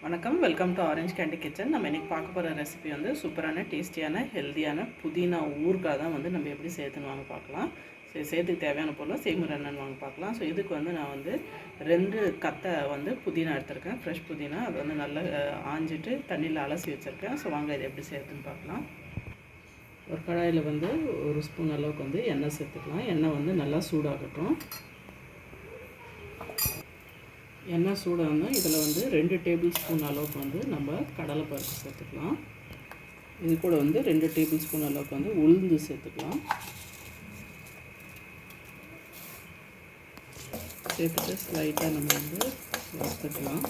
வணக்கம், welcome to orange candy kitchen. நம்ம இன்றைக்கி பார்க்க போகிற ரெசிபி வந்து சூப்பரான டேஸ்டியான ஹெல்த்தியான புதினா ஊறுகாய் தான் வந்து நம்ம எப்படி சேர்த்துன்னு வாங்க பார்க்கலாம். சேர்த்துக்கு தேவையான பொருள் செய்முறை என்னன்னு வாங்க பார்க்கலாம். ஸோ இதுக்கு வந்து நான் வந்து 2 கத்தை வந்து புதினா எடுத்திருக்கேன், ஃப்ரெஷ் புதினா. அது வந்து நல்லா ஆஞ்சிட்டு தண்ணியில் அலசி வச்சுருக்கேன். ஸோ வாங்க இதை எப்படி சேர்த்துன்னு பார்க்கலாம். ஒரு கடாயில் வந்து 1 ஸ்பூன் அளவுக்கு வந்து எண்ணெய் சேர்த்துக்கலாம். எண்ணெய் வந்து நல்லா சூடாகட்டும். எண்ணெய் சூடானா இதில் வந்து 2 டேபிள் ஸ்பூன் அளவுக்கு வந்து நம்ம கடலைப்பருப்பு சேர்த்துக்கலாம். இது கூட வந்து 2 டேபிள் ஸ்பூன் அளவுக்கு வந்து உளுந்து சேர்த்துக்கலாம். சேர்த்துட்டு ஸ்லைட்டாக நம்ம வந்து வறுத்துக்கலாம்.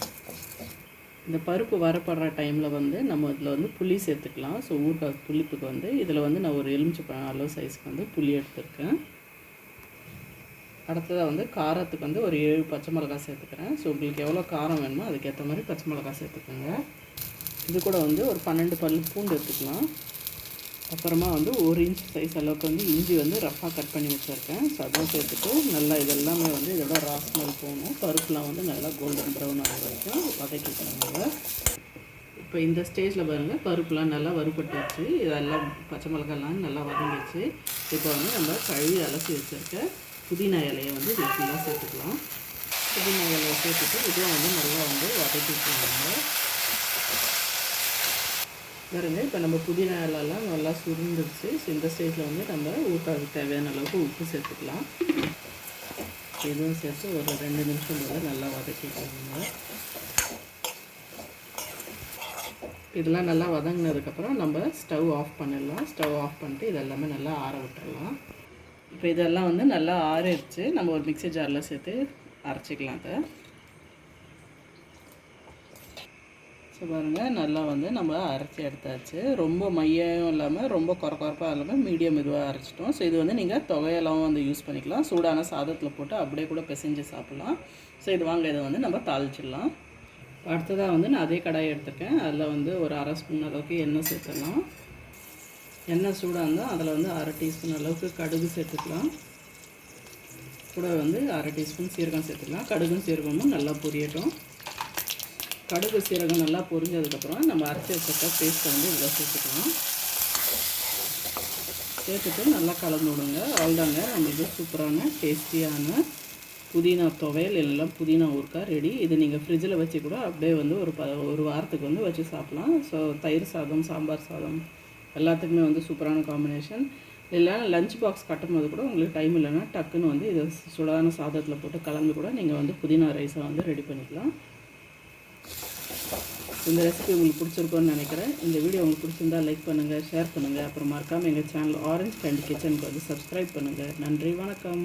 இந்த பருப்பு வரப்படுற டைமில் வந்து நம்ம இதில் வந்து புளி சேர்த்துக்கலாம். ஸோ ஊறுகாய் புளிப்புக்கு வந்து இதில் வந்து நான் ஒரு எலுமிச்சைப்பழம் அளவு சைஸ்க்கு வந்து புளி எடுத்துருக்கேன். அடுத்ததாக வந்து காரத்துக்கு வந்து ஒரு 7 பச்சை மிளகாய் சேர்த்துக்கிறேன். ஸோ உங்களுக்கு எவ்வளோ காரம் வேணுமோ அதுக்கேற்ற மாதிரி பச்சை மிளகாய் சேர்த்துக்கோங்க. இது கூட வந்து ஒரு 12 பல் பூண்டு எடுத்துக்கலாம். அப்புறமா வந்து 1 இன்ச் சைஸ் அளவுக்கு வந்து இஞ்சி வந்து ரஃபாக கட் பண்ணி வச்சுருக்கேன். ஸோ அதுவும் சேர்த்துட்டு நல்லா இதெல்லாமே வந்து இதோட ராஸ்மல் போகணும். பருப்புலாம் வந்து நல்லா கோல்டன் ப்ரௌன் ஆகிற வரைக்கும் வதக்கிக்கணுங்க. இப்போ இந்த ஸ்டேஜில் பாருங்கள், பருப்புலாம் நல்லா வறுபட்டுச்சு. இதெல்லாம் பச்சை மிளகாலாம் நல்லா வதங்கிடுச்சு. இப்போ வந்து நம்ம கழுவி அலசி வச்சுருக்க புதினா இலையை வந்து இது ஃபுல்லாக சேர்த்துக்கலாம். புதினா இலையை சேர்த்துட்டு இதுவும் வந்து நல்லா வந்து வதக்கிக்கலாங்க. பாருங்க, இப்போ நம்ம புதினா இலையெல்லாம் நல்லா சுருந்துடுச்சு. இந்த ஸ்டேஜில் வந்து நம்ம ஊறுகாய்க்கு தேவையான அளவுக்கு உப்பு சேர்த்துக்கலாம். இதுவும் சேர்த்து ஒரு 2 நிமிஷம் போல நல்லா வதக்கிக்கலாங்க. இதெல்லாம் நல்லா வதங்கினதுக்கப்புறம் நம்ம ஸ்டவ் ஆஃப் பண்ணிடலாம். ஸ்டவ் ஆஃப் பண்ணிட்டு இதெல்லாமே நல்லா ஆற விட்டுடலாம். இப்போ இதெல்லாம் வந்து நல்லா ஆறிடுச்சு. நம்ம ஒரு மிக்ஸி ஜாரில் சேர்த்து அரைச்சிக்கலாம் அதை. ஸோ பாருங்கள், நல்லா வந்து நம்ம அரைச்சி எடுத்தாச்சு. ரொம்ப மையம் இல்லாமல் ரொம்ப குறப்பாக இல்லாமல் மீடியம் இதுவாக அரைச்சிட்டோம். ஸோ இது வந்து நீங்கள் தொகையெல்லாம் வந்து யூஸ் பண்ணிக்கலாம். சூடான சாதத்தில் போட்டு அப்படியே கூட பிசைஞ்சு சாப்பிட்லாம். ஸோ இது வாங்க, இதை வந்து நம்ம தாளிச்சிடலாம். அடுத்ததாக வந்து நான் அதே கடாயை எடுத்துருக்கேன். அதில் வந்து ஒரு 1/2 ஸ்பூன் அளவுக்கு எண்ணெய் சேர்த்துடலாம். எண்ணெய் சூடாக இருந்தால் அதில் வந்து 1/2 டீஸ்பூன் அளவுக்கு கடுகு சேர்த்துக்கலாம். கூட வந்து 1/2 டீஸ்பூன் சீரகம் சேர்த்துக்கலாம். கடுகும் சீரகமும் நல்லா பொரியட்டும். கடுகு சீரகம் நல்லா பொரிஞ்சதுக்கப்புறம் நம்ம அரைச்சி வச்சுருக்க பேஸ்ட்டை வந்து இதில் சேர்த்துக்கலாம். சேர்த்துட்டு நல்லா கலந்து விடுங்க. அவ்வளோதாங்க, நம்மளுக்கு சூப்பரான டேஸ்டியான புதினா துவையல் எல்லாம் புதினா ஊறுகாய் ரெடி. இது நீங்கள் ஃப்ரிட்ஜில் வச்சு கூட அப்படியே வந்து ஒரு வாரத்துக்கு வந்து வச்சு சாப்பிட்லாம். ஸோ தயிர் சாதம், சாம்பார் சாதம் எல்லாத்துக்குமே வந்து சூப்பரான காம்பினேஷன். இல்லை லஞ்ச் பாக்ஸ் கட்டும்போது கூட உங்களுக்கு டைம் இல்லைன்னா டக்குன்னு வந்து இதை சுடான சாதத்தில் போட்டு கலந்து கூட நீங்கள் வந்து புதினா ரைஸை வந்து ரெடி பண்ணிக்கலாம். இந்த ரெசிபி உங்களுக்கு பிடிச்சிருக்கோன்னு நினைக்கிறேன். இந்த வீடியோ உங்களுக்கு பிடிச்சிருந்தா லைக் பண்ணுங்கள், ஷேர் பண்ணுங்கள். அப்புறம் மறக்காமல் எங்கள் சேனல் ஆரஞ்ச் கேண்டி கிச்சனுக்கு வந்து சப்ஸ்கிரைப் பண்ணுங்கள். நன்றி, வணக்கம்.